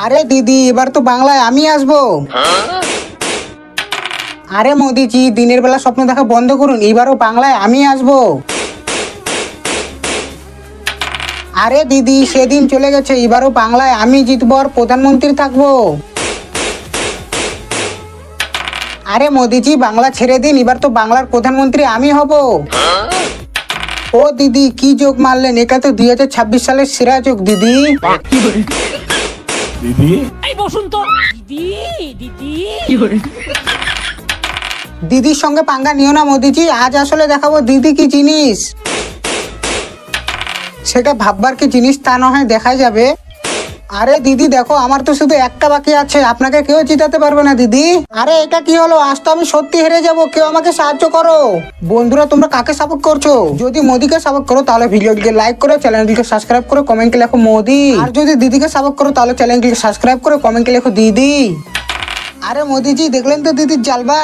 আরে দিদি এবার তো বাংলায় আমি আসবো। আরে মোদিজি দিনের বেলা স্বপ্ন দেখা বন্ধ করুন, এবারও বাংলায় আমি আসবো। আরে দিদি সেদিন চলে গেছে, এবারও বাংলায় আমি জিতবো আর প্রধানমন্ত্রী থাকবো। আরে মোদিজি বাংলা ছেড়ে দিন, এবার তো বাংলার প্রধানমন্ত্রী আমি হব। ও দিদি কি যোগ মারলেন, এটা তো 2026 সালের সেরা যোগ দিদি। দিদি এই বসুন তো দিদি দিদি দিদির সঙ্গে পাঙ্গা নিও না মোদিজি, আজ আসলে দেখাবো দিদি কি জিনিস। সেটা ভাববার কি জিনিস তা না হয় দেখা যাবে। আরে দিদি দেখো আমার তো শুধু একটা বাকি আছে, আপনাকে কেউ জিতাতে পারবে না দিদি। আরে এটা কি হলো, আজ তো আমি সত্যি হেরে যাব, কেউ আমাকে সাহায্য করো। বন্ধুরা তোমরা কাকে সাপোর্ট করছো? যদি মোদিকে সাপোর্ট করো তাহলে ভিডিওটিকে লাইক করো, চ্যানেলটিকে সাবস্ক্রাইব করো, কমেন্টে লেখো মোদি। আর যদি দিদিকে সাপোর্ট করো তাহলে চ্যানেলটিকে সাবস্ক্রাইব করো, কমেন্টে লেখো দিদি। আরে মোদিজি দেখলেন তো দিদির জালবা।